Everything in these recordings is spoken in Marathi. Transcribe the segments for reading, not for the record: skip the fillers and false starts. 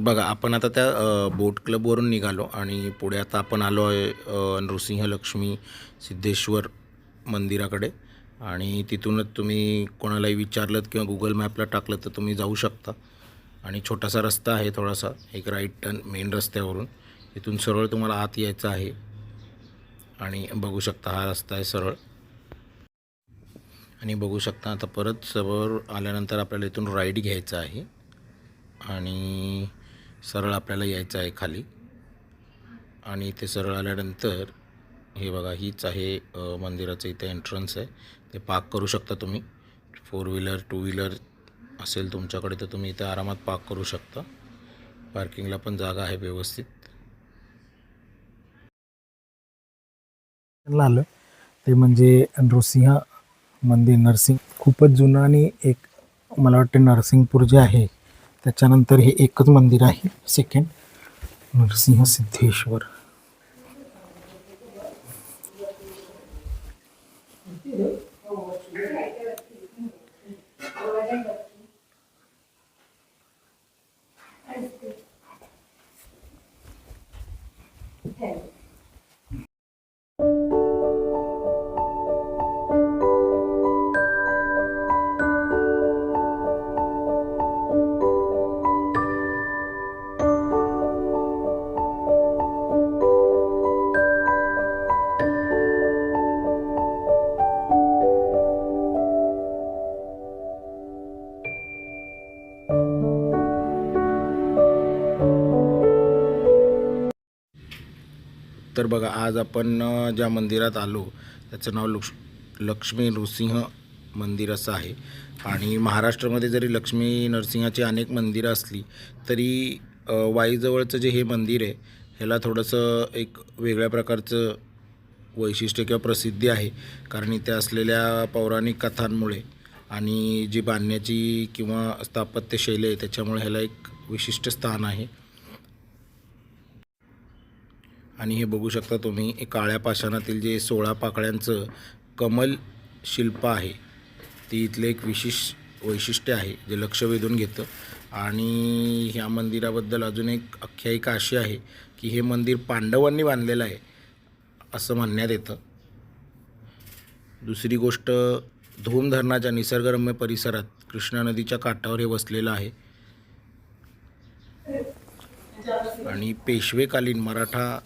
बघा आपण आता त्या बोट क्लबवरून निघालो आणि पुढे आता आपण आलो आहे नृसिंह लक्ष्मी सिद्धेश्वर मंदिराकडे. आणि तिथूनच तुम्ही कोणालाही विचारलं किंवा गुगल मॅपला टाकलं तर तुम्ही जाऊ शकता. आणि छोटासा रस्ता आहे, थोडासा एक राईट टर्न मेन रस्त्यावरून. इथून सरळ तुम्हाला आत यायचं आहे आणि बघू शकता हा रस्ता आहे सरळ. आणि बघू शकता आता परत समोर आल्यानंतर आपल्याला इथून राईट घ्यायचं आहे आणि सरळ आपल्याला यायचं आहे खाली. आणि इथे सरळ आल्यानंतर हे बघा हीच आहे मंदिराचं इथे एंट्रन्स आहे. ते पार्क करू शकता तुम्ही. 4 व्हीलर 2 व्हीलर असेल तुमच्याकडे तर तुम्ही इथे आरामात पार्क करू शकता. पार्किंगला पण जागा आहे व्यवस्थित. आलं ते म्हणजे नृसिंह मंदिर. नरसिंग खूपच जुनं आणि एक मला वाटते नरसिंगपूर जे आहे त्याच्यानंतर हे एकच मंदिर आहे सेकंड, नरसिंह सिद्धेश्वर. तर बघा आज आपण ज्या मंदिरात आलो त्याचं नाव लक्ष्मी नृसिंह मंदिर असं आहे. आणि महाराष्ट्रामध्ये जरी लक्ष्मी नरसिंहाची अनेक मंदिरं असली तरी वाईजवळचं जे हे मंदिर आहे ह्याला थोडंसं एक वेगळ्या प्रकारचं वैशिष्ट्य किंवा प्रसिद्धी आहे. कारण इथे असलेल्या पौराणिक कथांमुळे आणि जी बांधण्याची किंवा स्थापत्यशैली आहे त्याच्यामुळे ह्याला एक विशिष्ट स्थान आहे. आणि हे बघू शकता तुम्ही काळ्या पाषाणातील जे 16 पाकळ्यांचं कमल शिल्प आहे ती इथले एक विशेष वैशिष्ट्य आहे जे लक्ष वेधून घेतं. आणि ह्या मंदिराबद्दल अजून एक आख्यायिका अशी आहे की हे मंदिर पांडवांनी बांधलेलं आहे असं म्हणण्यात येतं. दुसरी गोष्ट, धोम धरणाच्या निसर्गरम्य परिसरात कृष्णा नदीच्या काठावर हे वसलेलं आहे. आणि पेशवेकालीन मराठा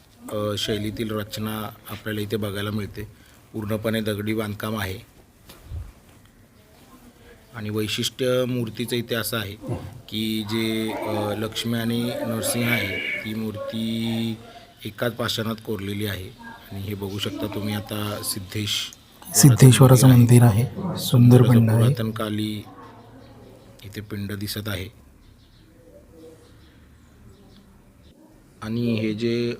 शैलीतील रचना आपल्याला इथे बघायला मिळते. पूर्णपणे दगडी बांधकाम आहे. आणि वैशिष्ट्य मूर्तीचं इथे असं आहे की जे लक्ष्मी आणि नरसिंह आहे ती मूर्ती एकाच पाषाणात कोरलेली आहे. आणि हे बघू शकता तुम्ही आता सिद्धेश्वराचं मंदिर आहे. सुंदर पिंड आहे. पुरातनकाली इथे पिंड दिसत आहे. आणि हे जे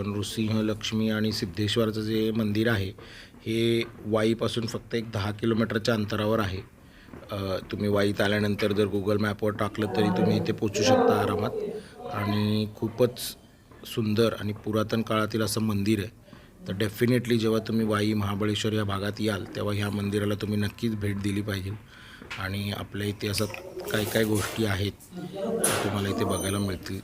नृसिंह लक्ष्मी आणि सिद्धेश्वराचं जे मंदिर आहे हे वाईपासून फक्त एक 10 किलोमीटरच्या अंतरावर आहे. तुम्ही वाईत आल्यानंतर जर गुगल मॅपवर टाकलं तरी तुम्ही इथे पोचू शकता आरामात. आणि खूपच सुंदर आणि पुरातन काळातील असं मंदिर आहे. तर डेफिनेटली जेव्हा तुम्ही वाई महाबळेश्वर या भागात याल तेव्हा ह्या मंदिराला तुम्ही नक्कीच भेट दिली पाहिजे. आणि आपल्या इथे असं काय काय गोष्टी आहेत तुम्हाला इथे बघायला मिळतील.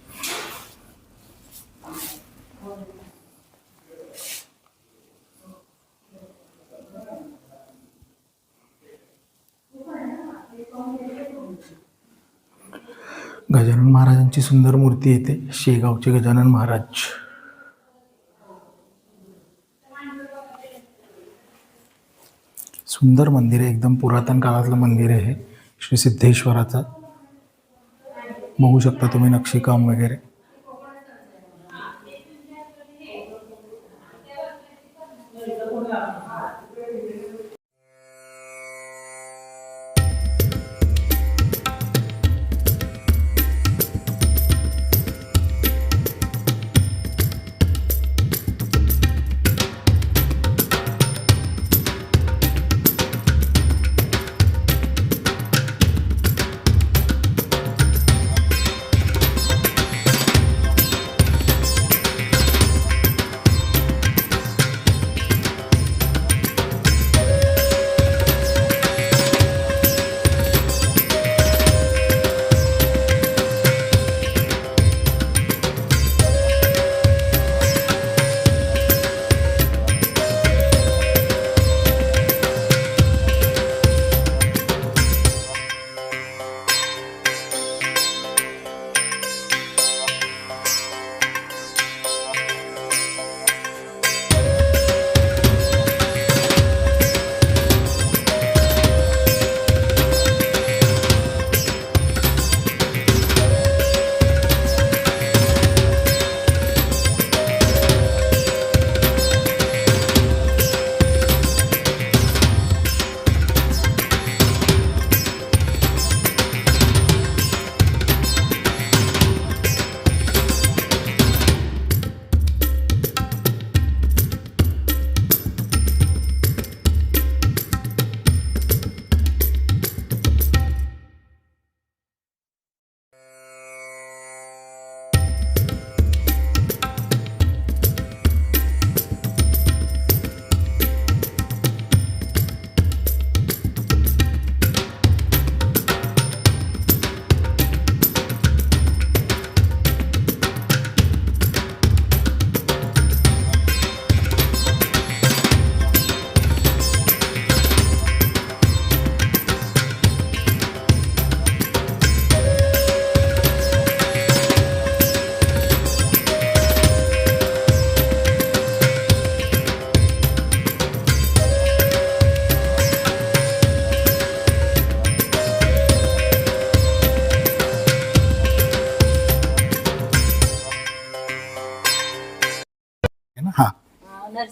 गजानन महाराजांची सुंदर मूर्ती येते. शेगावचे गजानन महाराज. सुंदर मंदिर आहे, एकदम पुरातन काळातलं मंदिर आहे श्री सिद्धेश्वराचं. बघू शकता तुम्ही नक्षीकाम वगैरे.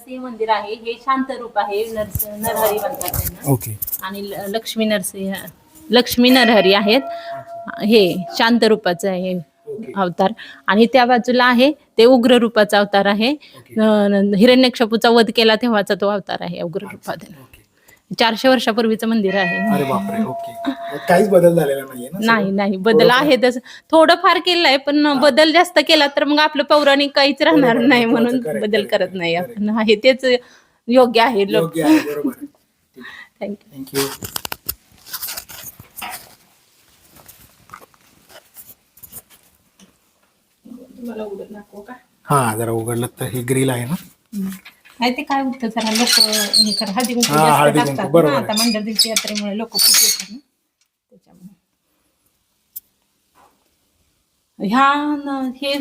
नरसिंह मंदिर आहे. हे शांत रूप आहे, नरहरी म्हणतात त्यांना. ओके. आणि लक्ष्मी नरहरी आहेत. हे शांत रूपाचं आहे अवतार. आणि त्या बाजूला आहे ते उग्र रूपाचा अवतार आहे. हिरण्यकश्यपूचा वध केला तेव्हाचा तो अवतार आहे उग्र रूपात. 400 वर्षापूर्वीचं मंदिर आहे. अरे बापरे. ओके. काहीच बदल झालेला नाहीये ना? नाही बदल आहे तसं थोडं फार केलंय, पण बदल जास्त केला तर मग आपलं पौराणिक काहीच राहणार नाही, म्हणून बदल करत नाही आपण. आहे तेच योग्य आहे. योग्य आहे, बरोबर आहे. थँक्यू. थँक्यू. तुम्हाला उघड नको का? हा, जरा उघडलं तर हे ग्रिल आहे ना. नाही ते काय होतं, जरा लोक हे कर हळदी कुंकू हा, जास्त हळदी कुंकू, टाकतात बरोबर ना. आहे. आता मंडळाची यात्रेमुळे लोक खूप येतात ना, त्याच्यामुळे. हे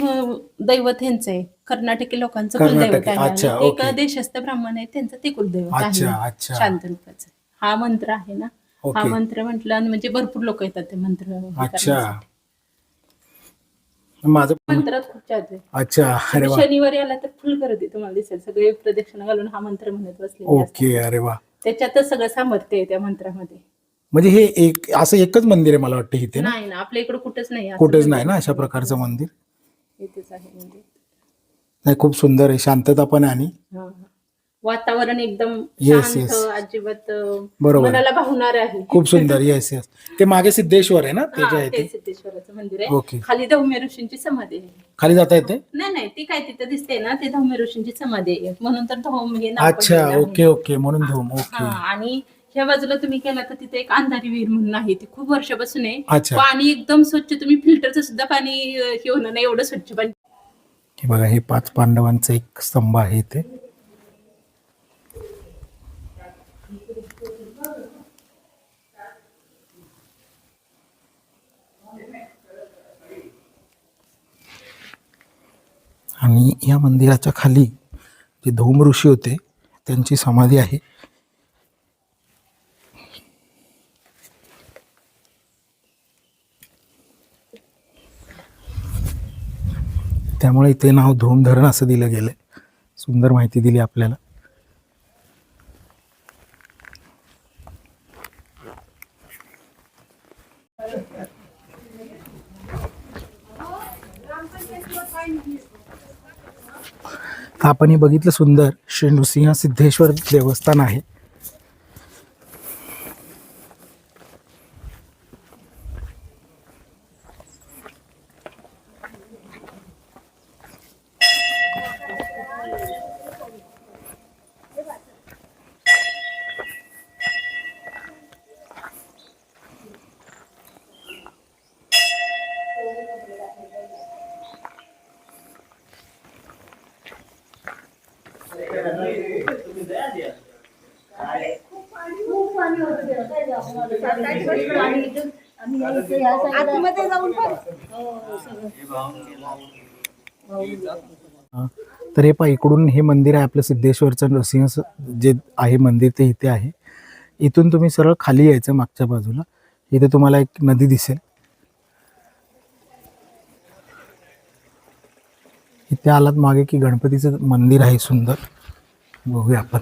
दैवत ह्यांचं आहे, कर्नाटकी लोकांचं कुलदैवत कर्नाटकी, आहे. अच्छा, आणि ओके. ते देशस्थ ब्राह्मण आहे, त्यांचं ते कुलदैवत अच्छा, आहे अच्छा. शांत रूपाचं. हा मंत्र आहे ना. हा ओके. मंत्र म्हटलं म्हणजे भरपूर लोक येतात ते मंत्र हे अच्छा. करण्यासाठी. माझं मंत्रात खूप जादू आहे. अच्छा. अरे वा. शनिवारी आला तर फुल गर्दी तुम्हाला दिसेल, सगळे प्रदक्षिणा घालून हा मंत्र म्हणत बसले. ओके. अरे वा. त्याच्यातच सगळं सामर्थ्य आहे त्या मंत्रामध्ये. म्हणजे हे असं एकच मंदिर आहे मला वाटतं इथे ना? नाही ना, आपल्या इकडे कुठेच नाही असं कुठेच मंदिर. नाही ना अशा प्रकारचं मंदिर? इथेच आहे मंदिर. नाही, खूप सुंदर आहे, शांतता पण आहे. आणि हा. वातावरण एकदम Yes, शांत, yes. अजिबात बरोबर. मनाला भावणार आहे. खूप सुंदर. Yes yes. ते मागे सिद्धेश्वर आहे ना, ते जे हा, आहे ते ते सिद्धेश्वराचं मंदिर आहे. ओके. खाली धौम्य ऋषींची समाधी आहे. खाली जाता येते? नाही ती काय तिथं दिसते ना, ते धौम्य ऋषींची समाधी आहे, म्हणून तर धौम हे नाव अच्छा. पडलेलं आहे. Okay okay. म्हणून धूम. हा. ओके. आणि ह्या बाजूला तुम्ही गेला तर तिथे एक अंधारी विहीर म्हणून आहे, ती खूप वर्षापासून आहे. अच्छा. पाणी एकदम स्वच्छ, तुम्ही फिल्टरचं सुद्धा पाणी हे होणार नाही, एवढं स्वच्छ पाणी. हे बघा, हे 5 पांडवांचं एक स्तंभ आहे इथे. आणि या मंदिराच्या खाली जे धूम ऋषी होते त्यांची समाधी आहे. त्यामुळे इथे नाव धूम धरण असं दिलं गेलंय. सुंदर माहिती दिली आपल्याला. आपण हे बघितलं सुंदर श्री नृसिंह सिद्धेश्वर देवस्थान आहे. तर हे पहा, इकडून हे मंदिर आहे आपलं सिद्धेश्वरचं नृसिंह जे आहे मंदिर ते इथे आहे. इथून तुम्ही सरळ खाली यायचं मागच्या बाजूला, इथे तुम्हाला एक नदी दिसेल. इथे आलात मागे की गणपतीचं मंदिर आहे सुंदर, बघूया आपण.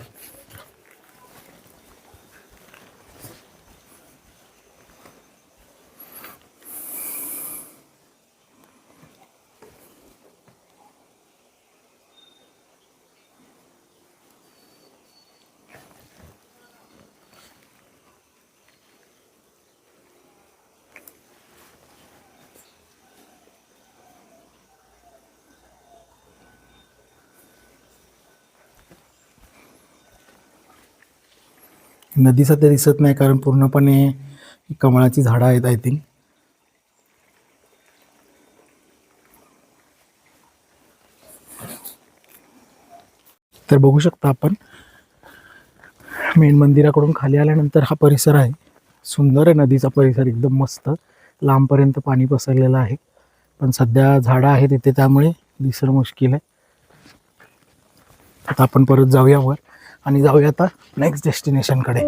नदी सध्या दिसत नाही कारण पूर्णपणे कमळाची झाडं आहेत आय थिंक. तर बघू शकता आपण मेन मंदिराकडून खाली आल्यानंतर हा परिसर आहे. सुंदर आहे, नदीचा परिसर एकदम मस्त, लांबपर्यंत पाणी पसरलेलं आहे. पण सध्या झाडं आहेत इथे त्यामुळे दिसणं मुश्किल आहे. आता आपण परत जाऊया वर आणि जाऊया आता नेक्स्ट डेस्टिनेशनकडे.